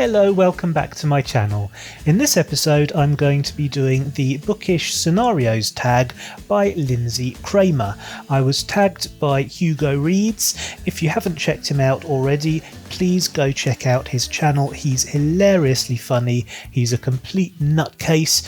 Hello, welcome back to my channel. In this episode I'm going to be doing the Bookish Scenarios Tag by Lindsey Kramer. I was tagged by Hugo Reads. If you haven't checked him out already, please go check out his channel. He's hilariously funny. He's a complete nutcase.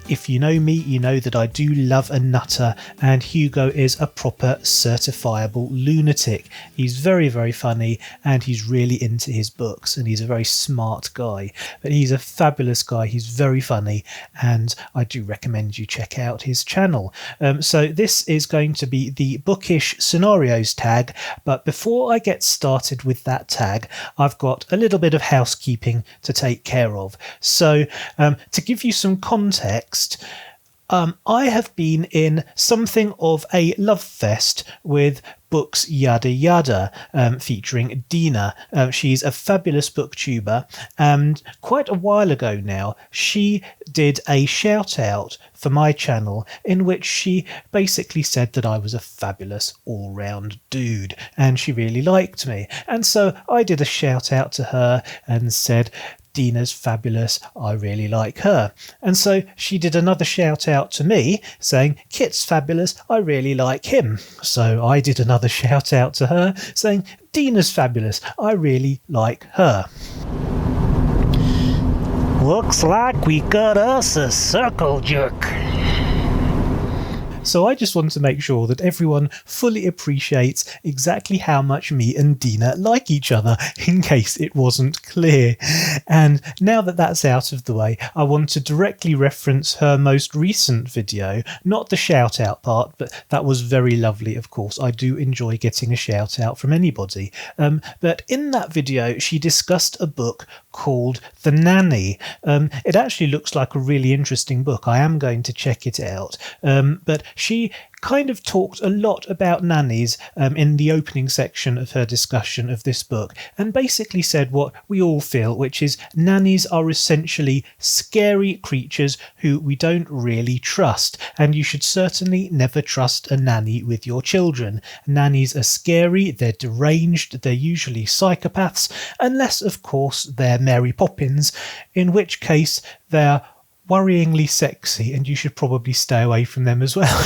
If you know me, you know that I do love a nutter, and Hugo is a proper certifiable lunatic. He's very, very funny, and he's really into his books, and he's a very smart guy. But he's a fabulous guy, he's very funny, and I do recommend you check out his channel. So this is going to be the Bookish Scenarios Tag, but before I get started with that tag, I've got a little bit of housekeeping to take care of. So to give you some context, I have been in something of a love fest with Books Yada Yada, featuring Deana. She's a fabulous booktuber, and quite a while ago now she did a shout out for my channel in which she basically said that I was a fabulous all-round dude and she really liked me, and so I did a shout out to her and said, Deana's fabulous, I really like her. And so she did another shout out to me saying, Kit's fabulous, I really like him. So I did another shout out to her saying, Deana's fabulous, I really like her. Looks like we got us a circle jerk. So I just want to make sure that everyone fully appreciates exactly how much me and Deana like each other, in case it wasn't clear. And now that that's out of the way, I want to directly reference her most recent video, not the shout out part, but that was very lovely, of course. I do enjoy getting a shout out from anybody. But in that video, she discussed a book called The Nanny. It actually looks like a really interesting book. I am going to check it out. But she kind of talked a lot about nannies in the opening section of her discussion of this book, and basically said what we all feel, which is nannies are essentially scary creatures who we don't really trust, and you should certainly never trust a nanny with your children. Nannies are scary, they're deranged, they're usually psychopaths, unless of course they're Mary Poppins, in which case they're worryingly sexy and you should probably stay away from them as well.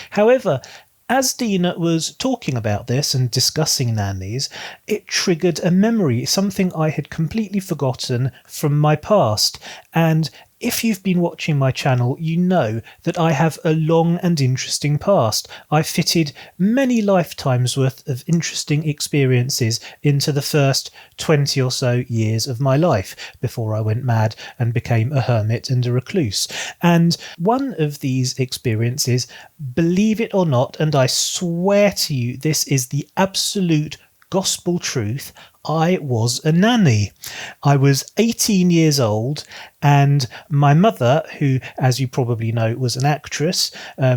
However, as Deana was talking about this and discussing nannies, it triggered a memory, something I had completely forgotten from my past. And if you've been watching my channel, you know that I have a long and interesting past. I fitted many lifetimes worth of interesting experiences into the first 20 or so years of my life before I went mad and became a hermit and a recluse. And one of these experiences, believe it or not, and I swear to you this is the absolute gospel truth, I was a nanny. I was 18 years old, and my mother, who, as you probably know, was an actress,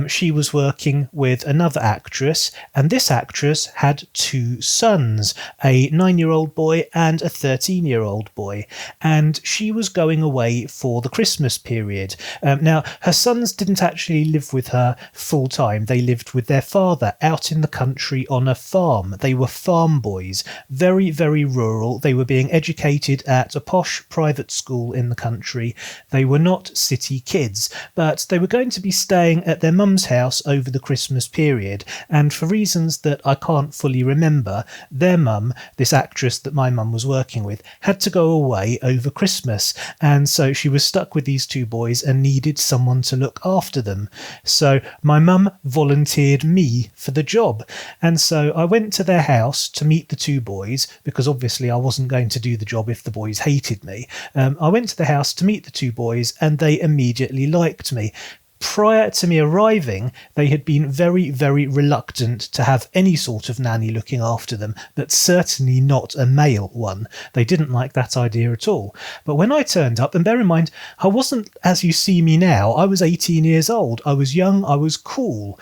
she was working with another actress, and this actress had two sons, a 9-year-old boy and a 13-year-old boy, and she was going away for the Christmas period. Now, her sons didn't actually live with her full time. They lived with their father out in the country on a farm. They were farm boys, very, very rural. They were being educated at a posh private school in the country. They were not city kids, but they were going to be staying at their mum's house over the Christmas period, and for reasons that I can't fully remember, their mum, this actress that my mum was working with, had to go away over Christmas, and so she was stuck with these two boys and needed someone to look after them. So my mum volunteered me for the job, and so I went to their house to meet the two boys, because obviously I wasn't going to do the job if the boys hated me. I went to the house to meet the two boys, and they immediately liked me. Prior to me arriving, they had been very, very reluctant to have any sort of nanny looking after them, but certainly not a male one. They didn't like that idea at all. But when I turned up, and bear in mind, I wasn't as you see me now, I was 18 years old, I was young, I was cool.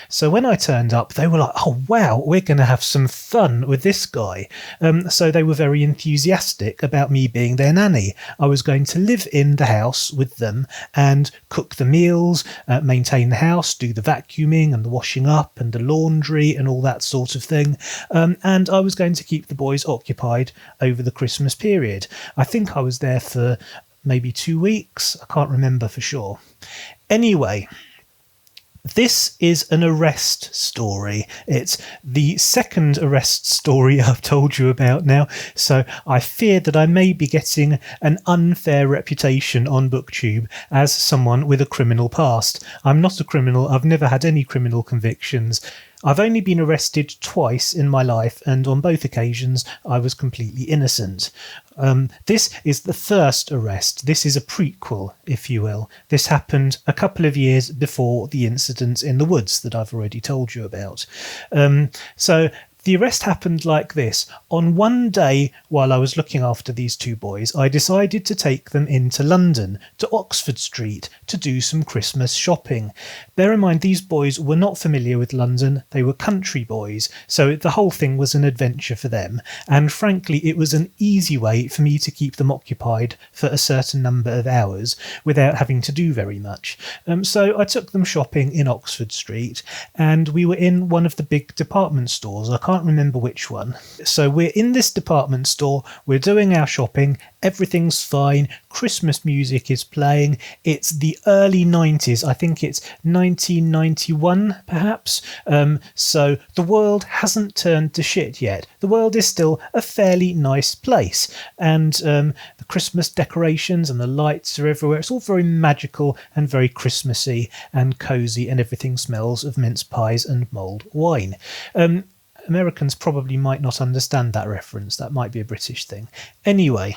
So when I turned up, they were like, oh wow, we're going to have some fun with this guy. So they were very enthusiastic about me being their nanny. I was going to live in the house with them and cook the meals, bills, maintain the house, do the vacuuming and the washing up and the laundry and all that sort of thing. And I was going to keep the boys occupied over the Christmas period. I think I was there for maybe 2 weeks. I can't remember for sure. Anyway, this is an arrest story. It's the second arrest story I've told you about now, so I fear that I may be getting an unfair reputation on BookTube as someone with a criminal past. I'm not a criminal. I've never had any criminal convictions. I've only been arrested twice in my life, and on both occasions I was completely innocent. This is the first arrest. This is a prequel, if you will. This happened a couple of years before the incident in the woods that I've already told you about. So the arrest happened like this. On one day, while I was looking after these two boys, I decided to take them into London, to Oxford Street, to do some Christmas shopping. Bear in mind, these boys were not familiar with London. They were country boys, so the whole thing was an adventure for them. And frankly, it was an easy way for me to keep them occupied for a certain number of hours without having to do very much. So I took them shopping in Oxford Street, and we were in one of the big department stores. I can't remember which one. So we're in this department store, we're doing our shopping, everything's fine, Christmas music is playing, it's the early 90s, I think it's 1991 perhaps, so the world hasn't turned to shit yet. The world is still a fairly nice place, and the Christmas decorations and the lights are everywhere. It's all very magical and very Christmassy and cosy, and everything smells of mince pies and mulled wine. Americans probably might not understand that reference. That might be a British thing. Anyway,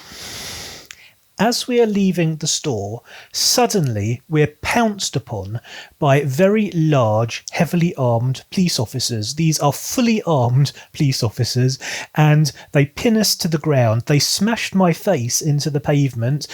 as we are leaving the store, suddenly we're pounced upon by very large, heavily armed police officers. These are fully armed police officers, and they pin us to the ground. They smashed my face into the pavement,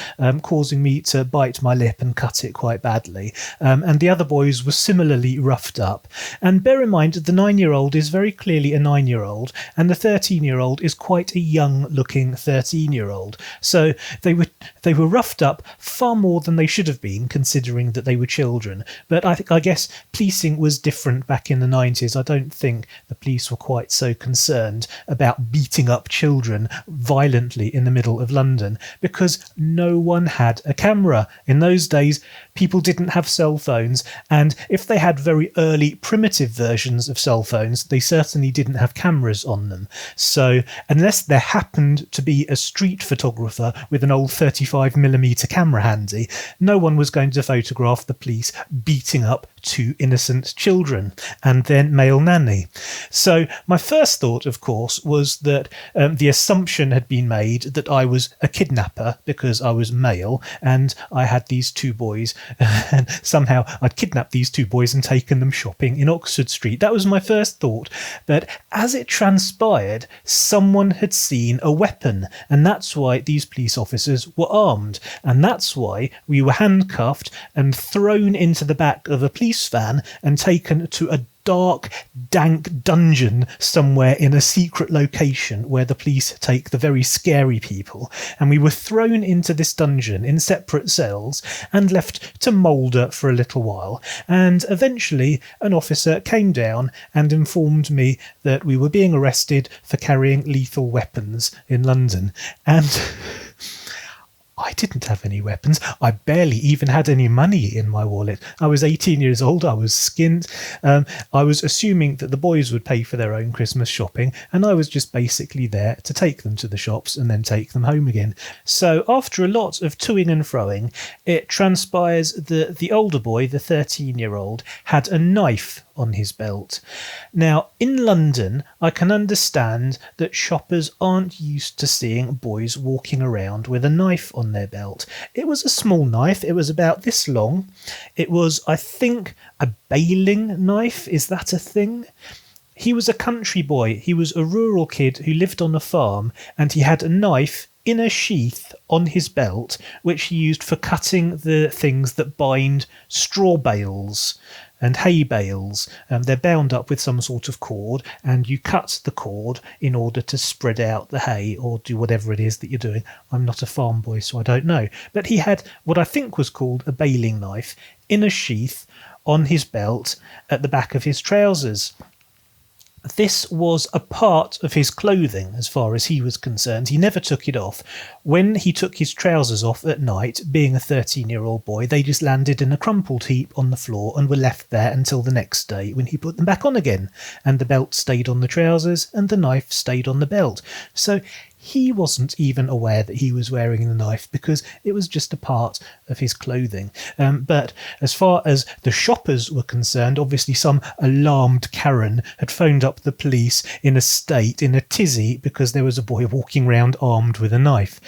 causing me to bite my lip and cut it quite badly. And the other boys were similarly roughed up. And bear in mind, the 9-year-old is very clearly a 9-year-old, and the 13-year-old is quite a young-looking 13-year-old. So they were roughed up far more than they should have been, considering that they were children. But I guess policing was different back in the 90s. I don't think the police were quite so concerned about beating up children violently in the middle of London, because no one had a camera. In those days, people didn't have cell phones, and if they had very early primitive versions of cell phones, they certainly didn't have cameras on them. So unless there happened to be a street photographer with an old 35mm camera handy, no one was going to photograph the police beating up two innocent children and their male nanny. So my first thought, of course, was that the assumption had been made that I was a kidnapper because I was male and I had these two boys, and somehow I'd kidnapped these two boys and taken them shopping in Oxford Street. That was my first thought. But as it transpired, someone had seen a weapon, and that's why these police officers were armed, and that's why we were handcuffed and thrown into the back of a police van and taken to a dark, dank dungeon somewhere in a secret location where the police take the very scary people. And we were thrown into this dungeon in separate cells and left to moulder for a little while. And eventually an officer came down and informed me that we were being arrested for carrying lethal weapons in London. And I didn't have any weapons. I barely even had any money in my wallet. I was 18 years old. I was skint. I was assuming that the boys would pay for their own Christmas shopping, and I was just basically there to take them to the shops and then take them home again. So after a lot of toing and froing, it transpires that the older boy, the 13-year-old, had a knife on his belt. Now, in London, I can understand that shoppers aren't used to seeing boys walking around with a knife on their belt. It was a small knife. It was about this long. It was, I think, a baling knife. Is that a thing? He was a country boy. He was a rural kid who lived on a farm, and he had a knife in a sheath on his belt, which he used for cutting the things that bind straw bales. and hay bales. They're bound up with some sort of cord, and you cut the cord in order to spread out the hay or do whatever it is that you're doing. I'm not a farm boy, so I don't know. But he had what I think was called a baling knife in a sheath on his belt at the back of his trousers. This was a part of his clothing as far as he was concerned. He never took it off. When he took his trousers off at night, being a 13-year-old boy, they just landed in a crumpled heap on the floor and were left there until the next day when he put them back on again. And the belt stayed on the trousers and the knife stayed on the belt. So he wasn't even aware that he was wearing the knife because it was just a part of his clothing. But as far as the shoppers were concerned, obviously some alarmed Karen had phoned up the police in a tizzy, because there was a boy walking around armed with a knife.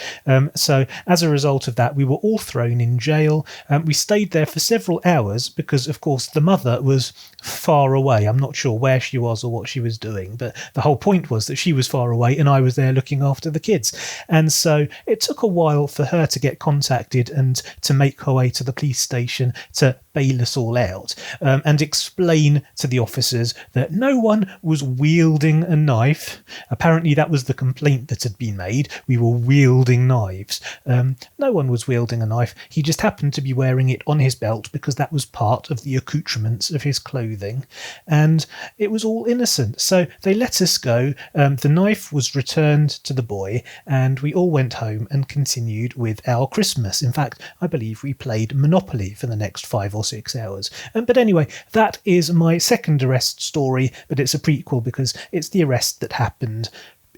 So as a result of that, we were all thrown in jail. We stayed there for several hours because, of course, the mother was far away. I'm not sure where she was or what she was doing, but the whole point was that she was far away and I was there looking after the kids. And so it took a while for her to get contacted and to make her way to the police station to bail us all out, and explain to the officers that no one was wielding a knife. Apparently that was the complaint that had been made. We were wielding knives. No one was wielding a knife. He just happened to be wearing it on his belt because that was part of the accoutrements of his clothing, and it was all innocent. So they let us go. The knife was returned to the boy, and we all went home and continued with our Christmas. In fact, I believe we played Monopoly for the next 5 or 6 hours. But anyway, that is my second arrest story, but it's a prequel because it's the arrest that happened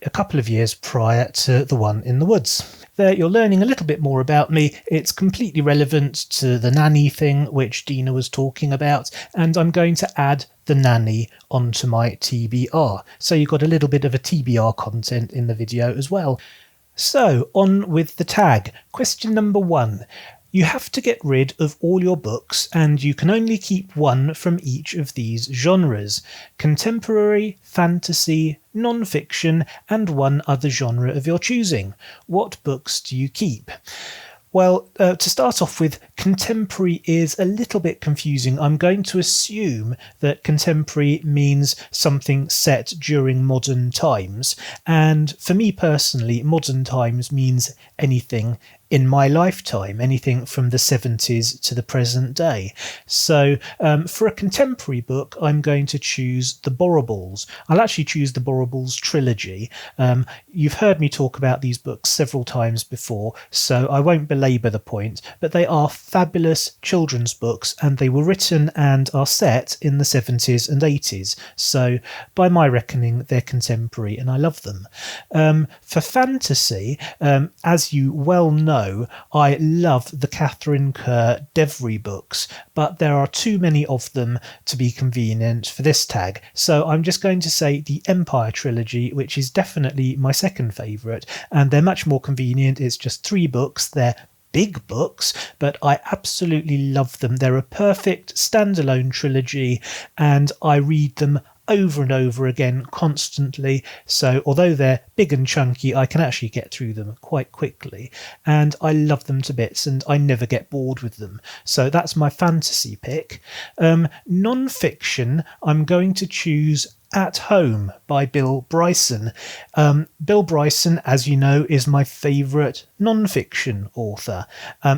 a couple of years prior to the one in the woods. There you're learning a little bit more about me. It's completely relevant to the nanny thing which Deana was talking about, and I'm going to add the nanny onto my TBR. So you've got a little bit of a TBR content in the video as well. So on with the tag. Question number 1. You have to get rid of all your books, and you can only keep one from each of these genres: contemporary, fantasy, non-fiction, and one other genre of your choosing. What books do you keep? Well, to start off with, contemporary is a little bit confusing. I'm going to assume that contemporary means something set during modern times. And for me personally, modern times means anything in my lifetime, anything from the 70s to the present day. So for a contemporary book, I'm going to choose the Borribles. I'll actually choose the Borribles trilogy. You've heard me talk about these books several times before, so I won't belabor the point, but they are fabulous children's books, and they were written and are set in the 70s and 80s. So by my reckoning, they're contemporary and I love them. For fantasy, as you well know, I love the Catherine Kerr Devry books, but there are too many of them to be convenient for this tag. So I'm just going to say the Empire trilogy, which is definitely my second favourite, and they're much more convenient. It's just 3 books. They're big books, but I absolutely love them. They're a perfect standalone trilogy, and I read them over and over again constantly. So although they're big and chunky, I can actually get through them quite quickly, and I love them to bits and I never get bored with them. So that's my fantasy pick. Non-fiction, I'm going to choose At Home by Bill Bryson. Bill Bryson, as you know, is my favourite non-fiction author.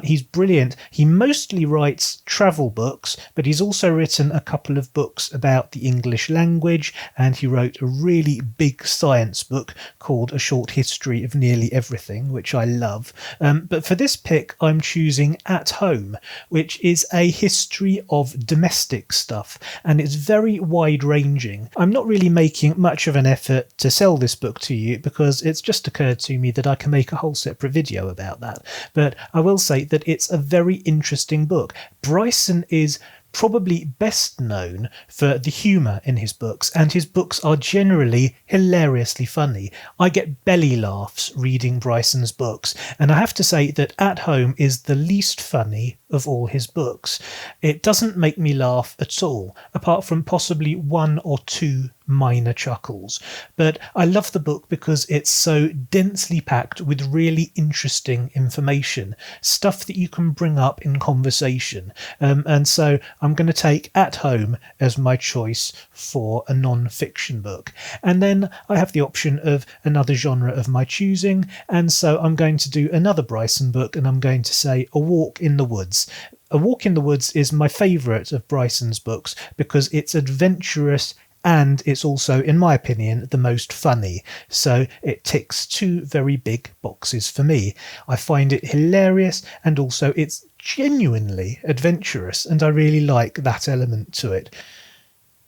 He's brilliant. He mostly writes travel books, but he's also written a couple of books about the English language, and he wrote a really big science book called A Short History of Nearly Everything, which I love. But for this pick, I'm choosing At Home, which is a history of domestic stuff, and it's very wide-ranging. I'm not really making much of an effort to sell this book to you because it's just occurred to me that I can make a whole separate video about that. But I will say that it's a very interesting book. Bryson is probably best known for the humour in his books, and his books are generally hilariously funny. I get belly laughs reading Bryson's books, and I have to say that At Home is the least funny of all his books. It doesn't make me laugh at all, apart from possibly 1 or 2 minor chuckles. But I love the book because it's so densely packed with really interesting information, stuff that you can bring up in conversation. And so I'm going to take At Home as my choice for a non-fiction book. And then I have the option of another genre of my choosing, and so I'm going to do another Bryson book, and I'm going to say A Walk in the Woods. A Walk in the Woods is my favourite of Bryson's books because it's adventurous and it's also, in my opinion, the most funny. So it ticks two very big boxes for me. I find it hilarious and also it's genuinely adventurous, and I really like that element to it.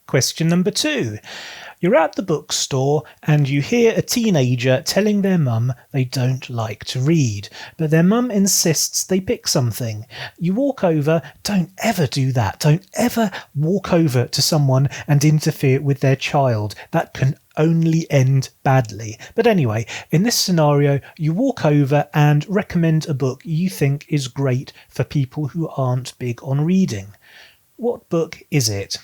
Question number 2. You're at the bookstore and you hear a teenager telling their mum they don't like to read, but their mum insists they pick something. You walk over. Don't ever do that. Don't ever walk over to someone and interfere with their child. That can only end badly. But anyway, in this scenario, you walk over and recommend a book you think is great for people who aren't big on reading. What book is it?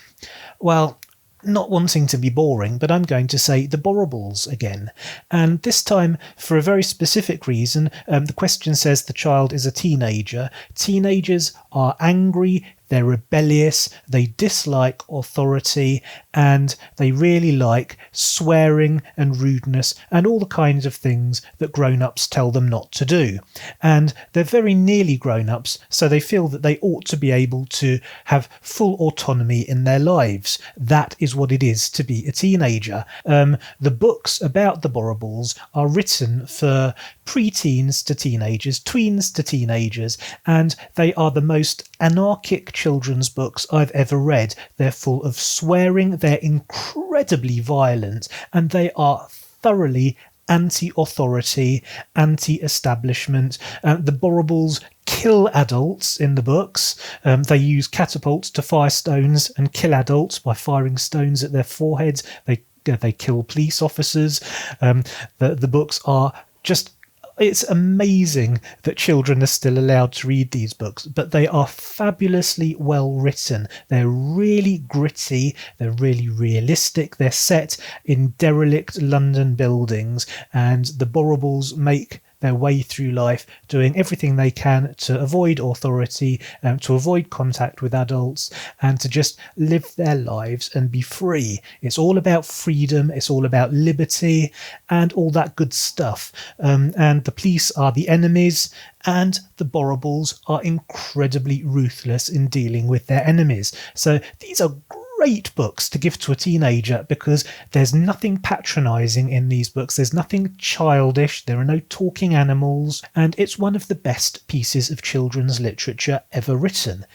Well, not wanting to be boring, but I'm going to say The Borribles again. And this time, for a very specific reason, the question says the child is a teenager. Teenagers are angry, they're rebellious, they dislike authority, and they really like swearing and rudeness and all the kinds of things that grown-ups tell them not to do. And they're very nearly grown-ups, so they feel that they ought to be able to have full autonomy in their lives. That is what it is to be a teenager. The books about the Borribles are written for pre-teens to teenagers, tweens to teenagers, and they are the most anarchic children's books I've ever read. They're full of swearing, they're incredibly violent, and they are thoroughly anti-authority, anti-establishment. The Borribles kill adults in the books. They use catapults to fire stones and kill adults by firing stones at their foreheads. They kill police officers. The books are just... It's amazing that children are still allowed to read these books, but they are fabulously well written. They're really gritty, they're really realistic, they're set in derelict London buildings, and the Borribles make their way through life doing everything they can to avoid authority, to avoid contact with adults, and to just live their lives and be free. It's all about freedom, it's all about liberty and all that good stuff. And the police are the enemies, and the Borribles are incredibly ruthless in dealing with their enemies. So these are great books to give to a teenager because there's nothing patronising in these books, there's nothing childish, there are no talking animals, and it's one of the best pieces of children's literature ever written,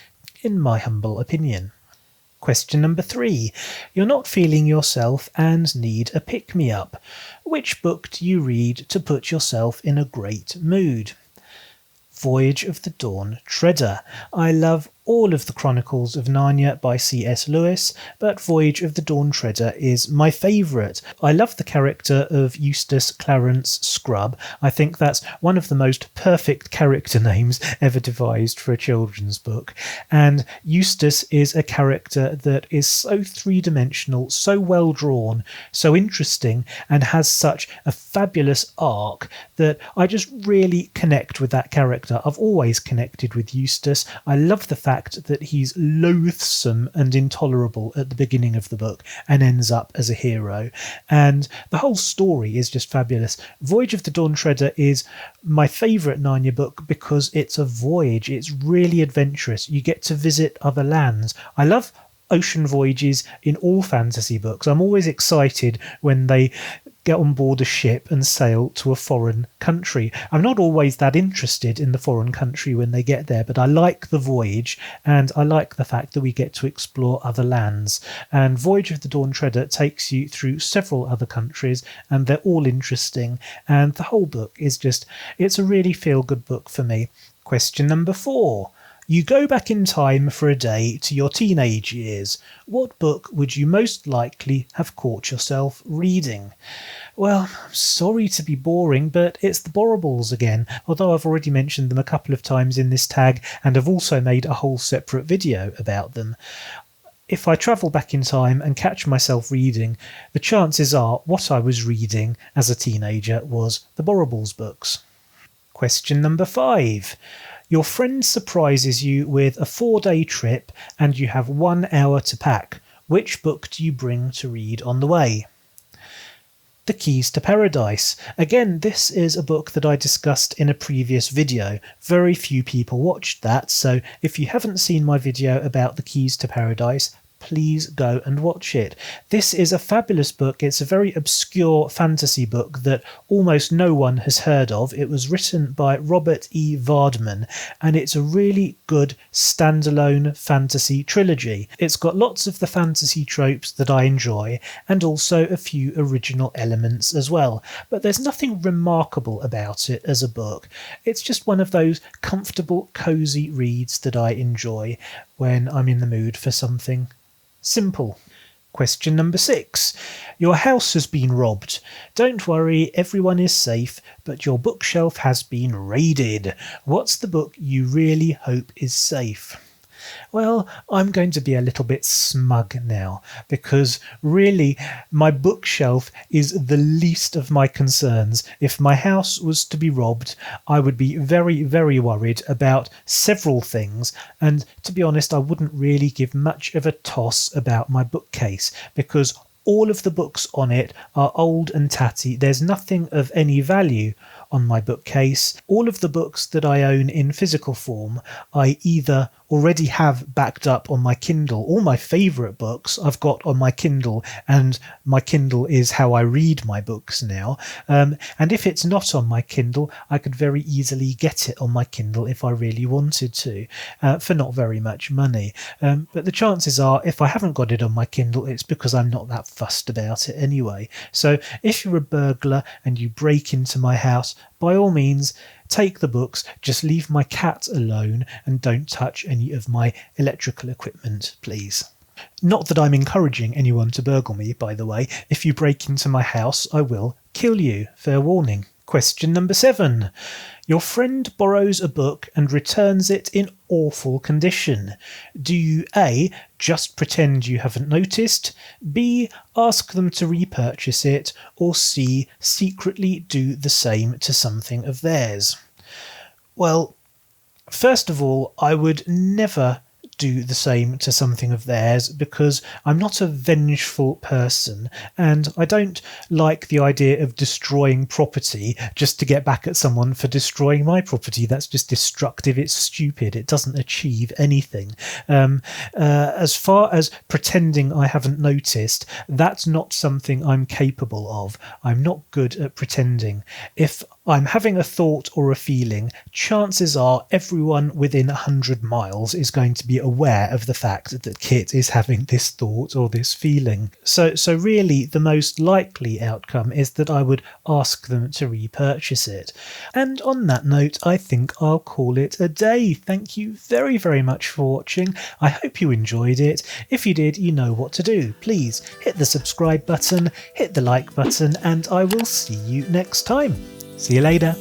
in my humble opinion. Question number 3. You're not feeling yourself and need a pick-me-up. Which book do you read to put yourself in a great mood? Voyage of the Dawn Treader. I love all of the Chronicles of Narnia by C.S. Lewis, but Voyage of the Dawn Treader is my favourite. I love the character of Eustace Clarence Scrubb. I think that's one of the most perfect character names ever devised for a children's book. And Eustace is a character that is so three-dimensional, so well drawn, so interesting, and has such a fabulous arc that I just really connect with that character. I've always connected with Eustace. I love the fact that he's loathsome and intolerable at the beginning of the book and ends up as a hero. And the whole story is just fabulous. Voyage of the Dawn Treader is my favourite Narnia book because it's a voyage. It's really adventurous. You get to visit other lands. I love ocean voyages in all fantasy books. I'm always excited when they get on board a ship and sail to a foreign country. I'm not always that interested in the foreign country when they get there, but I like the voyage and I like the fact that we get to explore other lands. And Voyage of the Dawn Treader takes you through several other countries and they're all interesting, and the whole book is just, it's a really feel-good book for me. Question number 4. You go back in time for a day to your teenage years. What book would you most likely have caught yourself reading? Well, I'm sorry to be boring, but it's the Borribles again, although I've already mentioned them a couple of times in this tag and have also made a whole separate video about them. If I travel back in time and catch myself reading, the chances are what I was reading as a teenager was the Borribles books. Question number 5. Your friend surprises you with a 4-day trip and you have 1 hour to pack. Which book do you bring to read on the way? The Keys to Paradise. Again, this is a book that I discussed in a previous video. Very few people watched that, so if you haven't seen my video about The Keys to Paradise, please go and watch it. This is a fabulous book. It's a very obscure fantasy book that almost no one has heard of. It was written by Robert E. Vardman, and it's a really good standalone fantasy trilogy. It's got lots of the fantasy tropes that I enjoy, and also a few original elements as well. But there's nothing remarkable about it as a book. It's just one of those comfortable, cosy reads that I enjoy when I'm in the mood for something simple. Question number 6. Your house has been robbed. Don't worry, everyone is safe, but your bookshelf has been raided. What's the book you really hope is safe? Well, I'm going to be a little bit smug now, because really my bookshelf is the least of my concerns. If my house was to be robbed, I would be very, very worried about several things, and to be honest, I wouldn't really give much of a toss about my bookcase, because all of the books on it are old and tatty. There's nothing of any value on my bookcase. All of the books that I own in physical form, I either already have backed up on my Kindle. All my favourite books I've got on my Kindle, and my Kindle is how I read my books now. And if it's not on my Kindle, I could very easily get it on my Kindle if I really wanted to, for not very much money. But the chances are, if I haven't got it on my Kindle, it's because I'm not that fussed about it anyway. So if you're a burglar and you break into my house, by all means, take the books, just leave my cat alone and don't touch any of my electrical equipment, please. Not that I'm encouraging anyone to burgle me, by the way. If you break into my house, I will kill you. Fair warning. Question number 7. Your friend borrows a book and returns it in awful condition. Do you A. just pretend you haven't noticed, B. ask them to repurchase it, or C. secretly do the same to something of theirs? Well, first of all, I would never do the same to something of theirs, because I'm not a vengeful person, and I don't like the idea of destroying property just to get back at someone for destroying my property. That's just destructive, it's stupid, it doesn't achieve anything. As far as pretending I haven't noticed, that's not something I'm capable of. I'm not good at pretending. If I'm having a thought or a feeling, chances are everyone within 100 miles is going to be aware of the fact that Kit is having this thought or this feeling. So really the most likely outcome is that I would ask them to repurchase it. And on that note, I think I'll call it a day. Thank you very, very much for watching. I hope you enjoyed it. If you did, you know what to do. Please hit the subscribe button, hit the like button, and I will see you next time. See you later.